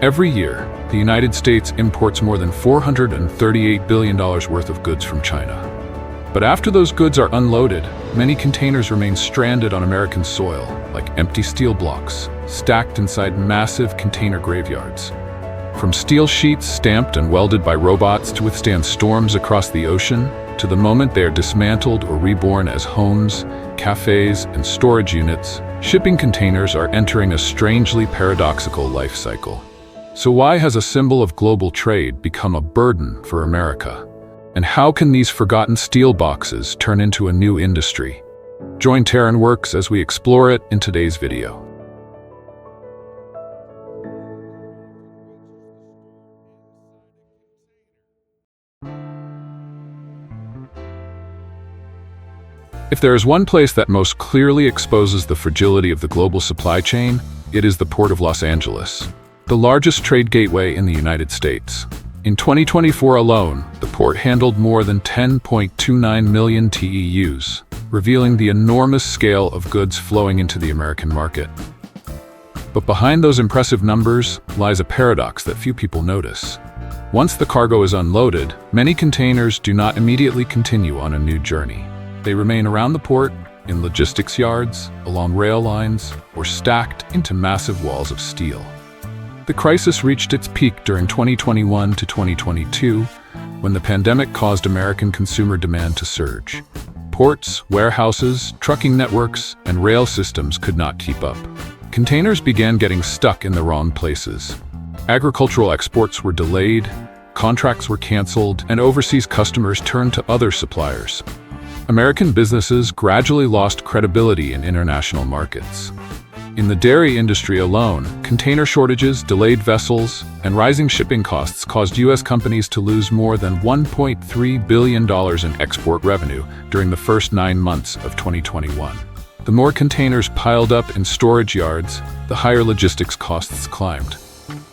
Every year, the United States imports more than $438 billion worth of goods from China. But after those goods are unloaded, many containers remain stranded on American soil, like empty steel blocks, stacked inside massive container graveyards. From steel sheets stamped and welded by robots to withstand storms across the ocean, to the moment they are dismantled or reborn as homes, cafés, and storage units, shipping containers are entering a strangely paradoxical life cycle. So why has a symbol of global trade become a burden for America? And how can these forgotten steel boxes turn into a new industry? Join Terran Works as we explore it in today's video. If there is one place that most clearly exposes the fragility of the global supply chain, it is the Port of Los Angeles, the largest trade gateway in the United States. In 2024 alone, the port handled more than 10.29 million TEUs, revealing the enormous scale of goods flowing into the American market. But behind those impressive numbers lies a paradox that few people notice. Once the cargo is unloaded, many containers do not immediately continue on a new journey. They remain around the port, in logistics yards, along rail lines, or stacked into massive walls of steel. The crisis reached its peak during 2021 to 2022, when the pandemic caused American consumer demand to surge. Ports, warehouses, trucking networks, and rail systems could not keep up. Containers began getting stuck in the wrong places. Agricultural exports were delayed, contracts were canceled, and overseas customers turned to other suppliers. American businesses gradually lost credibility in international markets. In the dairy industry alone, container shortages, delayed vessels, and rising shipping costs caused U.S. companies to lose more than $1.3 billion in export revenue during the first 9 months of 2021. The more containers piled up in storage yards, the higher logistics costs climbed.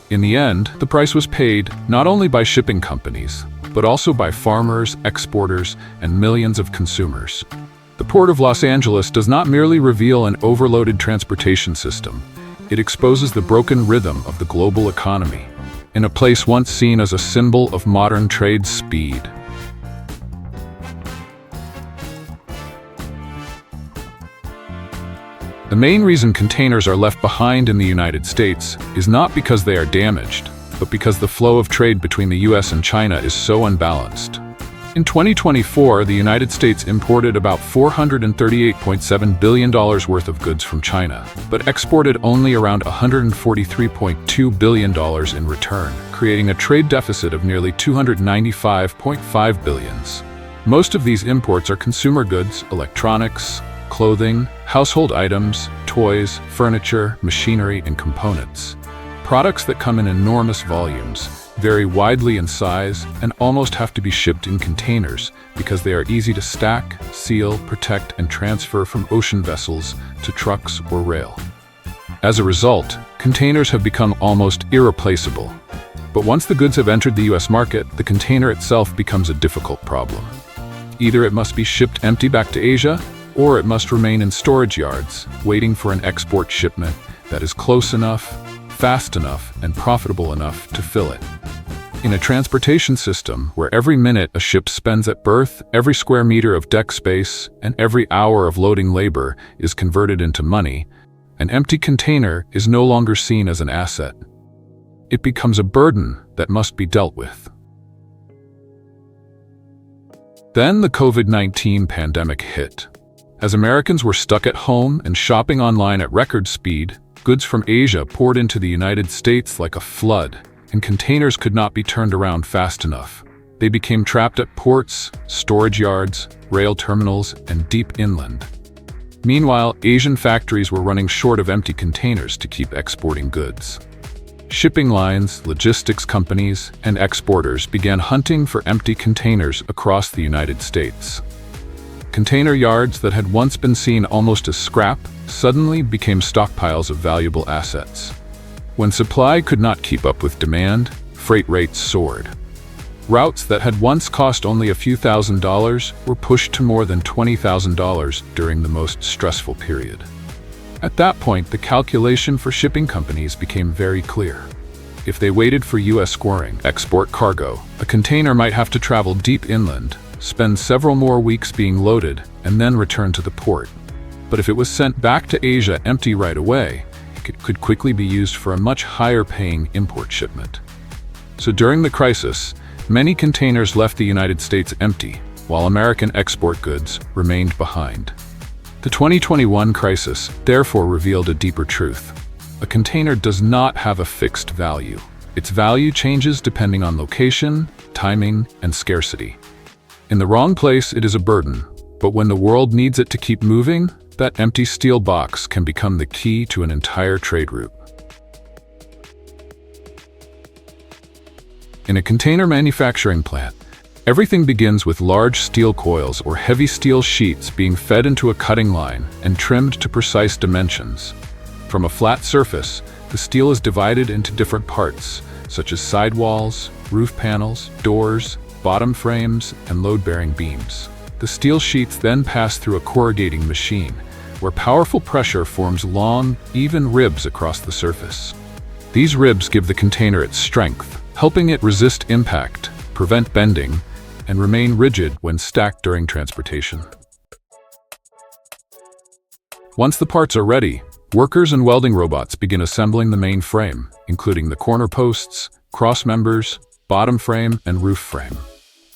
In the end, the price was paid not only by shipping companies, but also by farmers, exporters, and millions of consumers. The Port of Los Angeles does not merely reveal an overloaded transportation system. It exposes the broken rhythm of the global economy, in a place once seen as a symbol of modern trade speed. The main reason containers are left behind in the United States is not because they are damaged, but because the flow of trade between the US and China is so unbalanced. In 2024, the United States imported about $438.7 billion worth of goods from China, but exported only around $143.2 billion in return, creating a trade deficit of nearly $295.5 billion. Most of these imports are consumer goods, electronics, clothing, household items, toys, furniture, machinery, and components. Products that come in enormous volumes, vary widely in size, and almost have to be shipped in containers because they are easy to stack, seal, protect, and transfer from ocean vessels to trucks or rail. As a result, containers have become almost irreplaceable. But once the goods have entered the US market, the container itself becomes a difficult problem. Either it must be shipped empty back to Asia, or it must remain in storage yards, waiting for an export shipment that is close enough, fast enough, and profitable enough to fill it. In a transportation system where every minute a ship spends at berth, every square meter of deck space, and every hour of loading labor is converted into money, an empty container is no longer seen as an asset. It becomes a burden that must be dealt with. Then the COVID-19 pandemic hit. As Americans were stuck at home and shopping online at record speed, goods from Asia poured into the United States like a flood, and containers could not be turned around fast enough. They became trapped at ports, storage yards, rail terminals, and deep inland. Meanwhile, Asian factories were running short of empty containers to keep exporting goods. Shipping lines, logistics companies, and exporters began hunting for empty containers across the United States. Container yards that had once been seen almost as scrap suddenly became stockpiles of valuable assets. When supply could not keep up with demand, freight rates soared. Routes that had once cost only a few $1,000s were pushed to more than $20,000 during the most stressful period. At that point, the calculation for shipping companies became very clear. if they waited for U.S. scoring export cargo, a container might have to travel deep inland, spend several more weeks being loaded, and then return to the port. But if it was sent back to Asia empty right away, it could quickly be used for a much higher-paying import shipment. So during the crisis, many containers left the United States empty, while American export goods remained behind. The 2021 crisis therefore revealed a deeper truth. A container does not have a fixed value. Its value changes depending on location, timing, and scarcity. In the wrong place, it is a burden, but when the world needs it to keep moving, that empty steel box can become the key to an entire trade route. In a container manufacturing plant, everything begins with large steel coils or heavy steel sheets being fed into a cutting line and trimmed to precise dimensions. From a flat surface, the steel is divided into different parts, such as sidewalls, roof panels, doors, bottom frames, and load-bearing beams. The steel sheets then pass through a corrugating machine, where powerful pressure forms long, even ribs across the surface. These ribs give the container its strength, helping it resist impact, prevent bending, and remain rigid when stacked during transportation. Once the parts are ready, workers and welding robots begin assembling the main frame, including the corner posts, cross members, bottom frame, and roof frame.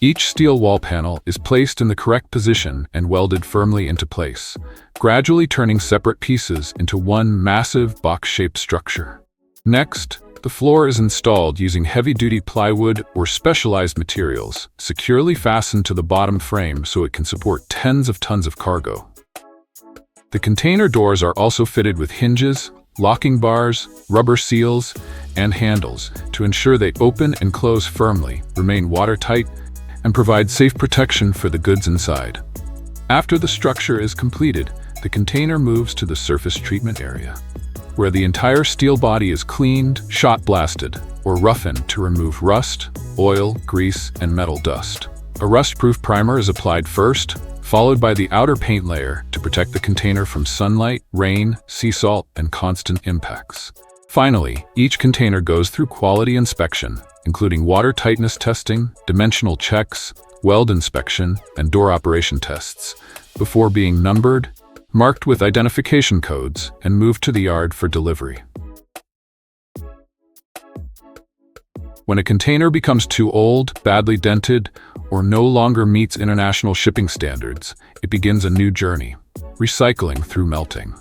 Each steel wall panel is placed in the correct position and welded firmly into place, gradually turning separate pieces into one massive box-shaped structure. Next, the floor is installed using heavy-duty plywood or specialized materials, securely fastened to the bottom frame so it can support tens of tons of cargo. The container doors are also fitted with hinges, locking bars, rubber seals, and handles to ensure they open and close firmly, remain watertight, and provide safe protection for the goods inside. After the structure is completed, the container moves to the surface treatment area, where the entire steel body is cleaned, shot blasted, or roughened to remove rust, oil, grease, and metal dust. A rust-proof primer is applied first, followed by the outer paint layer to protect the container from sunlight, rain, sea salt, and constant impacts. Finally, each container goes through quality inspection, including water tightness testing, dimensional checks, weld inspection, and door operation tests, before being numbered, marked with identification codes, and moved to the yard for delivery. When a container becomes too old, badly dented, or no longer meets international shipping standards, it begins a new journey, recycling through melting.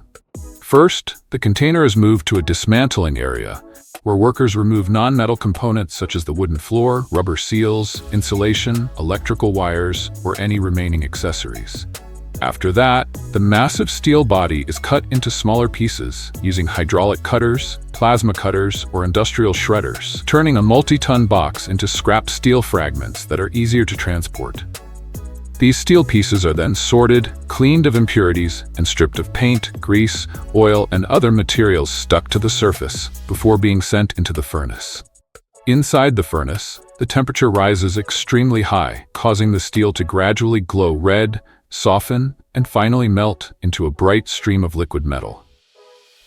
First, the container is moved to a dismantling area, where workers remove non-metal components such as the wooden floor, rubber seals, insulation, electrical wires, or any remaining accessories. After that, the massive steel body is cut into smaller pieces using hydraulic cutters, plasma cutters, or industrial shredders, turning a multi-ton box into scrap steel fragments that are easier to transport. These steel pieces are then sorted, cleaned of impurities, and stripped of paint, grease, oil, and other materials stuck to the surface before being sent into the furnace. Inside the furnace, the temperature rises extremely high, causing the steel to gradually glow red, soften, and finally melt into a bright stream of liquid metal.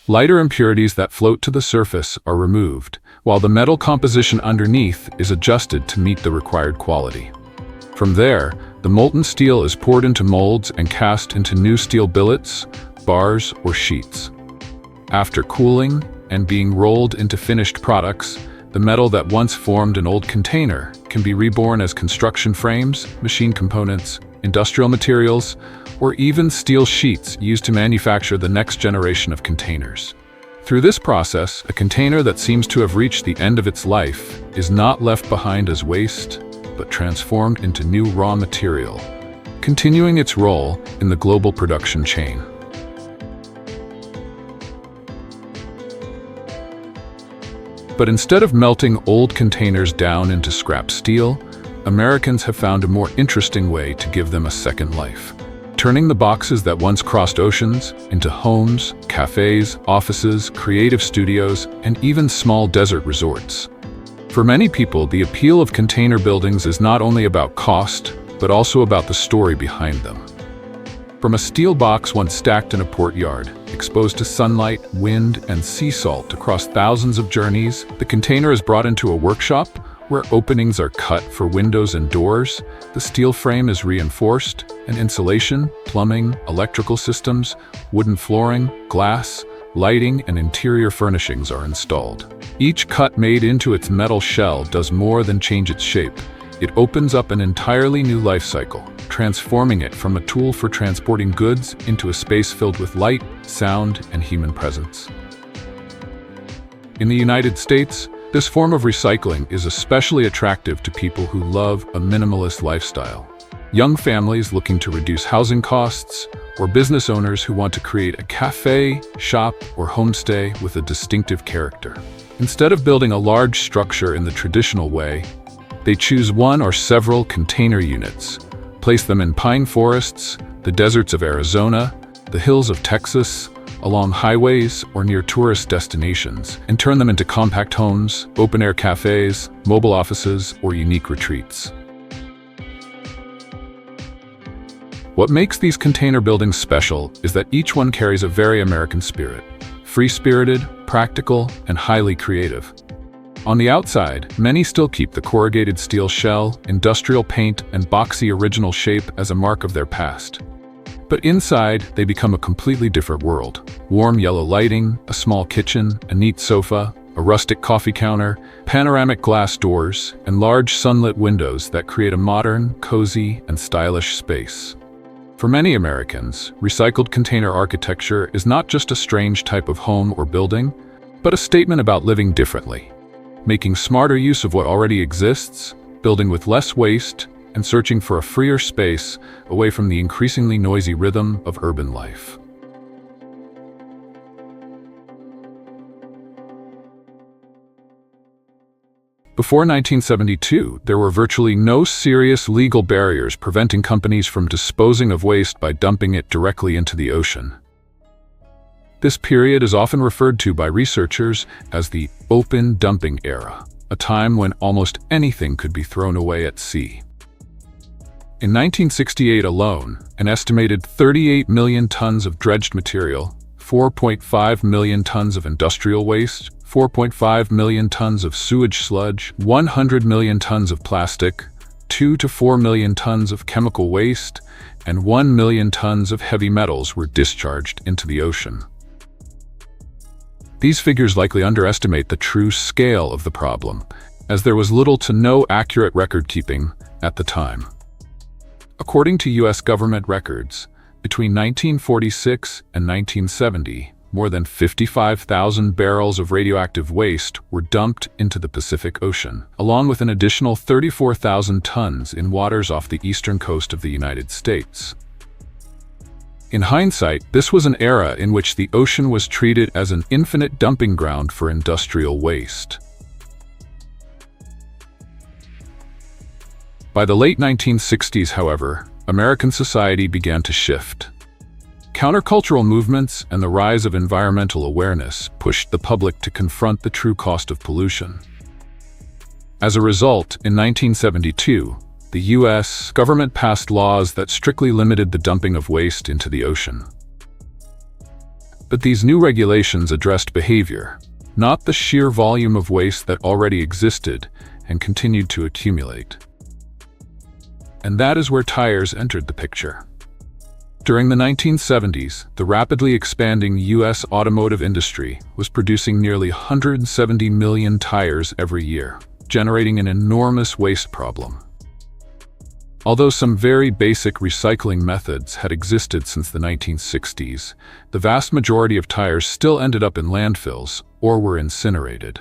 Lighter impurities that float to the surface are removed, while the metal composition underneath is adjusted to meet the required quality. From there, the molten steel is poured into molds and cast into new steel billets, bars, or sheets. After cooling and being rolled into finished products, the metal that once formed an old container can be reborn as construction frames, machine components, industrial materials, or even steel sheets used to manufacture the next generation of containers. Through this process, a container that seems to have reached the end of its life is not left behind as waste, but transformed into new raw material, continuing its role in the global production chain. But instead of melting old containers down into scrap steel, Americans have found a more interesting way to give them a second life, turning the boxes that once crossed oceans into homes, cafés, offices, creative studios, and even small desert resorts. For many people, the appeal of container buildings is not only about cost, but also about the story behind them. From a steel box once stacked in a port yard, exposed to sunlight, wind, and sea salt across thousands of journeys. The container is brought into a workshop where openings are cut for windows and doors. The steel frame is reinforced, and insulation, plumbing, electrical systems, wooden flooring, glass, lighting, and interior furnishings are installed. Each cut made into its metal shell does more than change its shape. It opens up an entirely new life cycle, transforming it from a tool for transporting goods into a space filled with light, sound, and human presence. In the United States, this form of recycling is especially attractive to people who love a minimalist lifestyle. Young families looking to reduce housing costs, or business owners who want to create a cafe, shop, or homestay with a distinctive character. Instead of building a large structure in the traditional way, they choose one or several container units, place them in pine forests, the deserts of Arizona, the hills of Texas, along highways or near tourist destinations, and turn them into compact homes, open-air cafes, mobile offices, or unique retreats. What makes these container buildings special is that each one carries a very American spirit: free-spirited, practical, and highly creative. On the outside, many still keep the corrugated steel shell, industrial paint, and boxy original shape as a mark of their past. But inside, they become a completely different world. Warm yellow lighting, a small kitchen, a neat sofa, a rustic coffee counter, panoramic glass doors, and large sunlit windows that create a modern, cozy, and stylish space. For many Americans, recycled container architecture is not just a strange type of home or building, but a statement about living differently, making smarter use of what already exists, building with less waste, and searching for a freer space away from the increasingly noisy rhythm of urban life. Before 1972, there were virtually no serious legal barriers preventing companies from disposing of waste by dumping it directly into the ocean. This period is often referred to by researchers as the open dumping era, a time when almost anything could be thrown away at sea. In 1968 alone, an estimated 38 million tons of dredged material, 4.5 million tons of industrial waste, 4.5 million tons of sewage sludge, 100 million tons of plastic, 2 to 4 million tons of chemical waste, and 1 million tons of heavy metals were discharged into the ocean. These figures likely underestimate the true scale of the problem, as there was little to no accurate record-keeping at the time. According to U.S. government records, between 1946 and 1970, more than 55,000 barrels of radioactive waste were dumped into the Pacific Ocean, along with an additional 34,000 tons in waters off the eastern coast of the United States. In hindsight, this was an era in which the ocean was treated as an infinite dumping ground for industrial waste. By the late 1960s, however, American society began to shift. Countercultural movements and the rise of environmental awareness pushed the public to confront the true cost of pollution. As a result, in 1972, the U.S. government passed laws that strictly limited the dumping of waste into the ocean. But these new regulations addressed behavior, not the sheer volume of waste that already existed and continued to accumulate. And that is where tires entered the picture. During the 1970s, the rapidly expanding U.S. automotive industry was producing nearly 170 million tires every year, generating an enormous waste problem. Although some very basic recycling methods had existed since the 1960s, the vast majority of tires still ended up in landfills or were incinerated.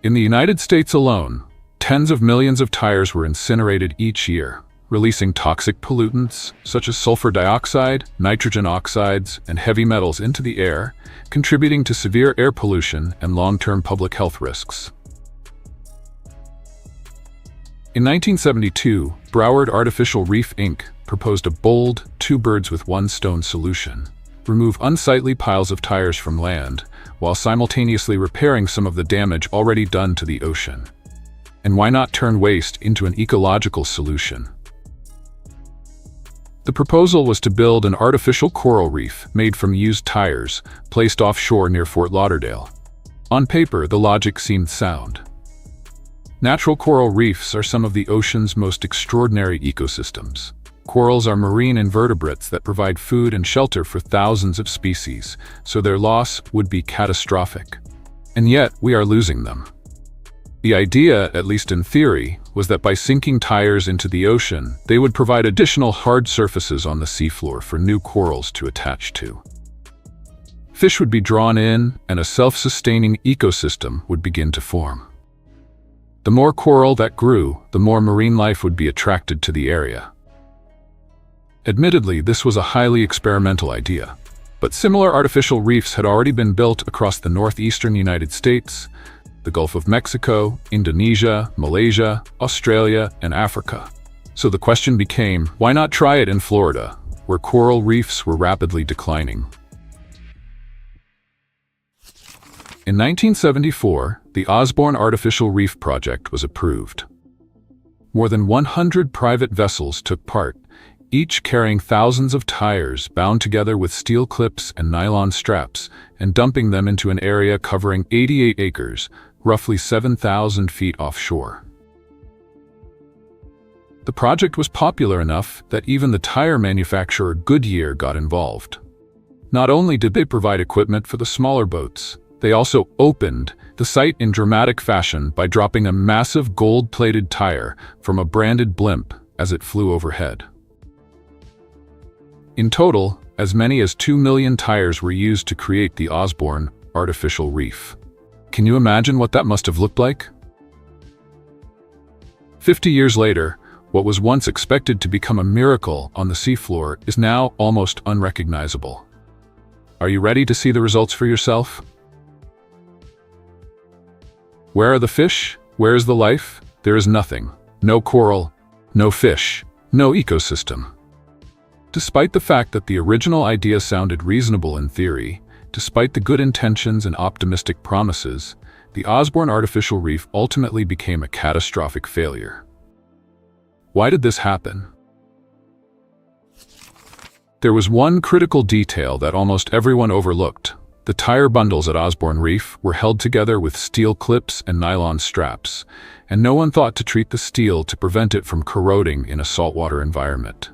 In the United States alone, tens of millions of tires were incinerated each year, releasing toxic pollutants such as sulfur dioxide, nitrogen oxides, and heavy metals into the air, contributing to severe air pollution and long-term public health risks. In 1972, Broward Artificial Reef Inc. proposed a bold, two birds with one stone solution: remove unsightly piles of tires from land, while simultaneously repairing some of the damage already done to the ocean. And why not turn waste into an ecological solution? The proposal was to build an artificial coral reef made from used tires, placed offshore near Fort Lauderdale. On paper, the logic seemed sound. Natural coral reefs are some of the ocean's most extraordinary ecosystems. Corals are marine invertebrates that provide food and shelter for thousands of species, so their loss would be catastrophic. And yet, we are losing them. The idea, at least in theory, was that by sinking tires into the ocean, they would provide additional hard surfaces on the seafloor for new corals to attach to. Fish would be drawn in, and a self-sustaining ecosystem would begin to form. The more coral that grew, the more marine life would be attracted to the area. Admittedly, this was a highly experimental idea, but similar artificial reefs had already been built across the northeastern United States, the Gulf of Mexico, Indonesia, Malaysia, Australia, and Africa. So the question became, why not try it in Florida, where coral reefs were rapidly declining? In 1974, the Osborne Artificial Reef Project was approved. More than 100 private vessels took part, each carrying thousands of tires bound together with steel clips and nylon straps, and dumping them into an area covering 88 acres, roughly 7,000 feet offshore. The project was popular enough that even the tire manufacturer Goodyear got involved. Not only did they provide equipment for the smaller boats, they also opened the site in dramatic fashion by dropping a massive gold-plated tire from a branded blimp as it flew overhead. In total, as many as 2 million tires were used to create the Osborne Artificial Reef. Can you imagine what that must have looked like? 50 years later, what was once expected to become a miracle on the seafloor is now almost unrecognizable. Are you ready to see the results for yourself? Where are the fish? Where is the life? There is nothing. No coral, no fish, no ecosystem. Despite the fact that the original idea sounded reasonable in theory, despite the good intentions and optimistic promises, the Osborne Artificial Reef ultimately became a catastrophic failure. Why did this happen? There was one critical detail that almost everyone overlooked. The tire bundles at Osborne Reef were held together with steel clips and nylon straps, and no one thought to treat the steel to prevent it from corroding in a saltwater environment.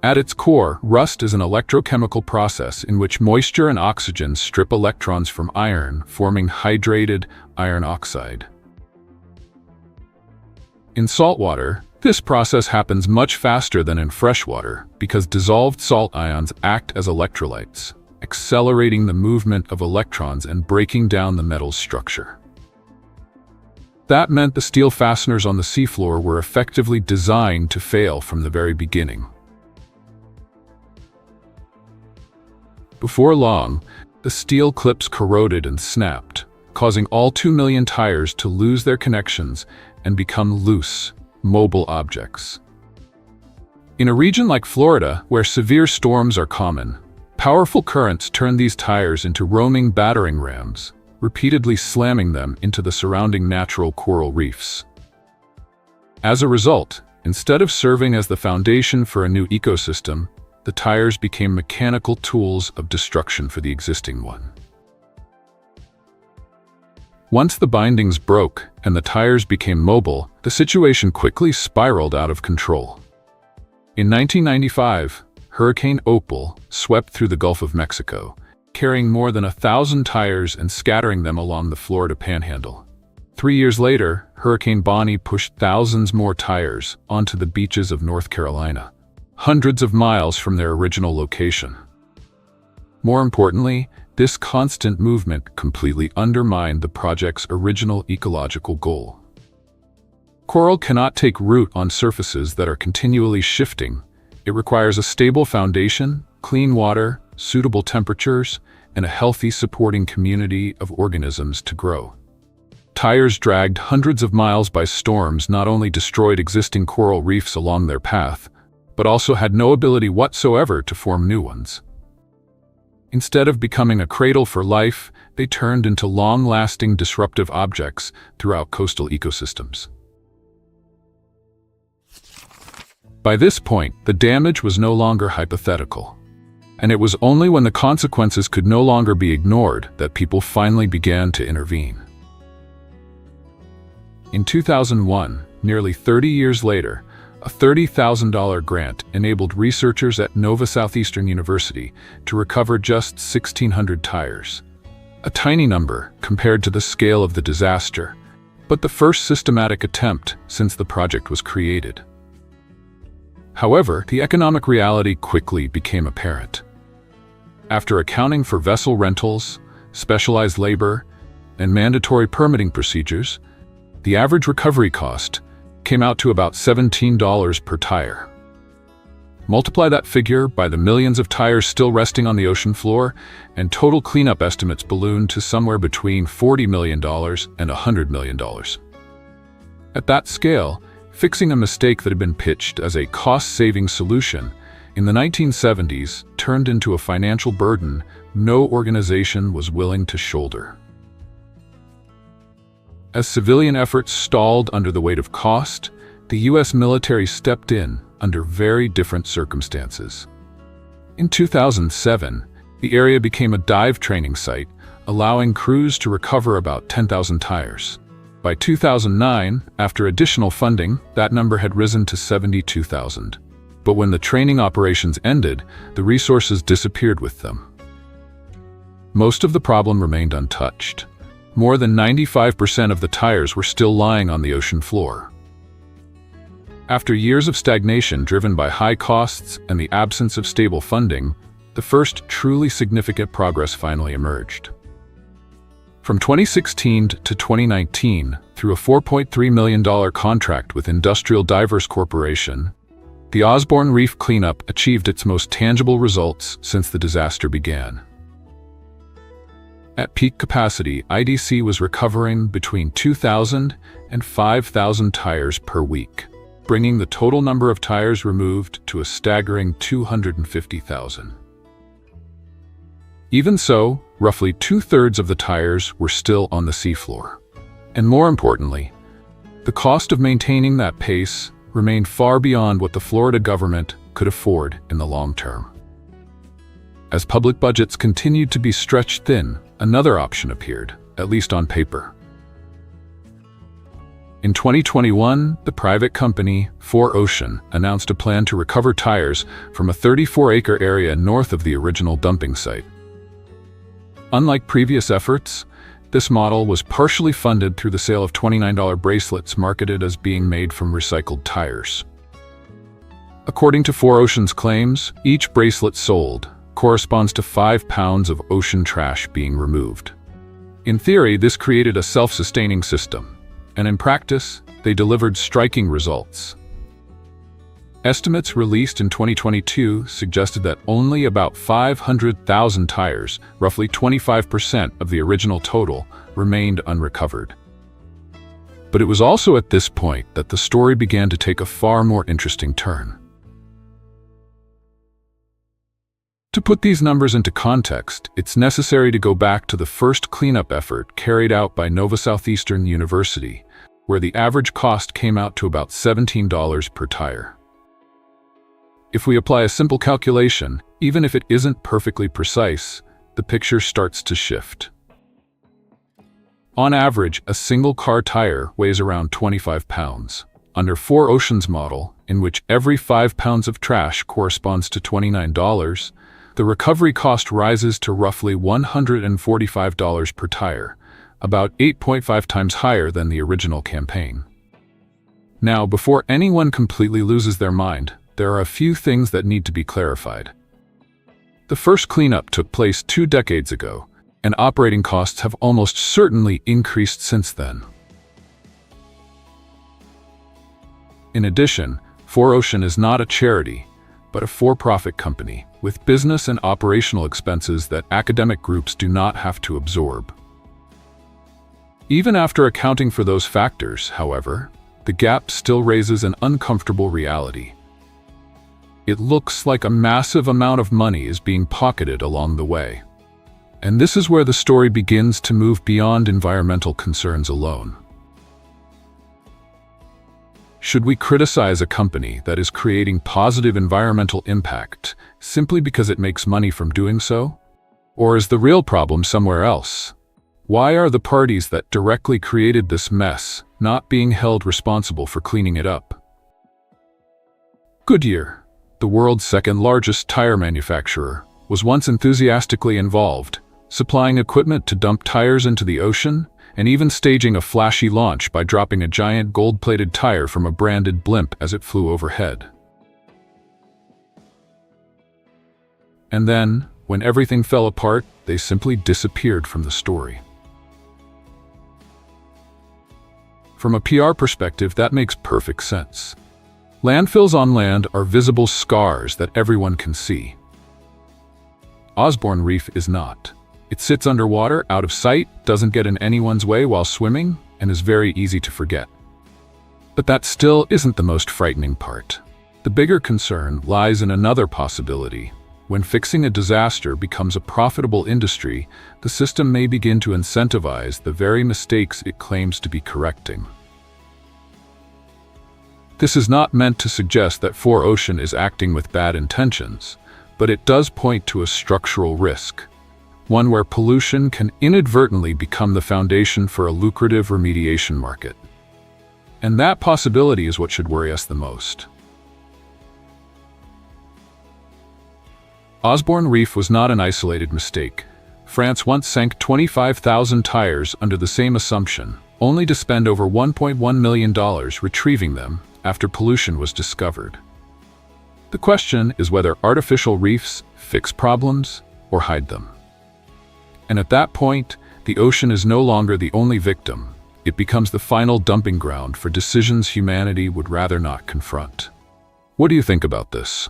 At its core, rust is an electrochemical process in which moisture and oxygen strip electrons from iron, forming hydrated iron oxide. In saltwater, this process happens much faster than in freshwater because dissolved salt ions act as electrolytes, accelerating the movement of electrons and breaking down the metal's structure. That meant the steel fasteners on the seafloor were effectively designed to fail from the very beginning. Before long, the steel clips corroded and snapped, causing all 2 million tires to lose their connections and become loose, mobile objects. In a region like Florida, where severe storms are common, powerful currents turn these tires into roaming battering rams, repeatedly slamming them into the surrounding natural coral reefs. As a result, instead of serving as the foundation for a new ecosystem, the tires became mechanical tools of destruction for the existing one. Once the bindings broke and the tires became mobile, the situation quickly spiraled out of control. In 1995, Hurricane Opal swept through the Gulf of Mexico, carrying more than 1,000 tires and scattering them along the Florida Panhandle. 3 years later, Hurricane Bonnie pushed thousands more tires onto the beaches of North Carolina, hundreds of miles from their original location. More importantly, this constant movement completely undermined the project's original ecological goal. Coral cannot take root on surfaces that are continually shifting. It requires a stable foundation, clean water, suitable temperatures, and a healthy supporting community of organisms to grow. Tires dragged hundreds of miles by storms not only destroyed existing coral reefs along their path, but also had no ability whatsoever to form new ones. Instead of becoming a cradle for life, they turned into long-lasting disruptive objects throughout coastal ecosystems. By this point, the damage was no longer hypothetical. And it was only when the consequences could no longer be ignored that people finally began to intervene. In 2001, nearly 30 years later, a $30,000 grant enabled researchers at Nova Southeastern University to recover just 1,600 tires. A tiny number compared to the scale of the disaster, but the first systematic attempt since the project was created. However, the economic reality quickly became apparent. After accounting for vessel rentals, specialized labor, and mandatory permitting procedures, the average recovery cost came out to about $17 per tire. Multiply that figure by the millions of tires still resting on the ocean floor, and total cleanup estimates ballooned to somewhere between $40 million and $100 million. At that scale, fixing a mistake that had been pitched as a cost-saving solution in the 1970s turned into a financial burden no organization was willing to shoulder. As civilian efforts stalled under the weight of cost, the U.S. military stepped in under very different circumstances. In 2007, the area became a dive training site, allowing crews to recover about 10,000 tires. By 2009, after additional funding, that number had risen to 72,000. But when the training operations ended, the resources disappeared with them. Most of the problem remained untouched. More than 95% of the tires were still lying on the ocean floor. After years of stagnation driven by high costs and the absence of stable funding, the first truly significant progress finally emerged. From 2016 to 2019, through a $4.3 million contract with Industrial Divers Corporation, the Osborne Reef cleanup achieved its most tangible results since the disaster began. At peak capacity, IDC was recovering between 2,000 and 5,000 tires per week, bringing the total number of tires removed to a staggering 250,000. Even so, roughly 2/3 of the tires were still on the seafloor. And more importantly, the cost of maintaining that pace remained far beyond what the Florida government could afford in the long term. As public budgets continued to be stretched thin, another option appeared, at least on paper. In 2021, the private company 4Ocean announced a plan to recover tires from a 34-acre area north of the original dumping site. Unlike previous efforts, this model was partially funded through the sale of $29 bracelets marketed as being made from recycled tires. According to 4Ocean's claims, each bracelet sold corresponds to 5 pounds of ocean trash being removed. In theory, this created a self-sustaining system, and in practice, they delivered striking results. Estimates released in 2022 suggested that only about 500,000 tires, roughly 25% of the original total, remained unrecovered. But it was also at this point that the story began to take a far more interesting turn. To put these numbers into context, it's necessary to go back to the first cleanup effort carried out by Nova Southeastern University, where the average cost came out to about $17 per tire. If we apply a simple calculation, even if it isn't perfectly precise, the picture starts to shift. On average, a single car tire weighs around 25 pounds. Under 4Ocean's model, in which every 5 pounds of trash corresponds to $29, the recovery cost rises to roughly $145 per tire, about 8.5 times higher than the original campaign. Now, before anyone completely loses their mind, there are a few things that need to be clarified. The first cleanup took place 2 decades ago, and operating costs have almost certainly increased since then. In addition, 4Ocean is not a charity, but a for-profit company, with business and operational expenses that academic groups do not have to absorb. Even after accounting for those factors, however, the gap still raises an uncomfortable reality. It looks like a massive amount of money is being pocketed along the way. And this is where the story begins to move beyond environmental concerns alone. Should we criticize a company that is creating positive environmental impact simply because it makes money from doing so? Or is the real problem somewhere else? Why are the parties that directly created this mess not being held responsible for cleaning it up? Goodyear, the world's second-largest tire manufacturer, was once enthusiastically involved, supplying equipment to dump tires into the ocean and even staging a flashy launch by dropping a giant gold-plated tire from a branded blimp as it flew overhead. And then, when everything fell apart, they simply disappeared from the story. From a PR perspective, that makes perfect sense. Landfills on land are visible scars that everyone can see. Osborne Reef is not. It sits underwater, out of sight, doesn't get in anyone's way while swimming, and is very easy to forget. But that still isn't the most frightening part. The bigger concern lies in another possibility. When fixing a disaster becomes a profitable industry, the system may begin to incentivize the very mistakes it claims to be correcting. This is not meant to suggest that 4Ocean is acting with bad intentions, but it does point to a structural risk, one where pollution can inadvertently become the foundation for a lucrative remediation market. And that possibility is what should worry us the most. Osborne Reef was not an isolated mistake. France once sank 25,000 tires under the same assumption, only to spend over $1.1 million retrieving them after pollution was discovered. The question is whether artificial reefs fix problems or hide them. And at that point, the ocean is no longer the only victim. It becomes the final dumping ground for decisions humanity would rather not confront. What do you think about this?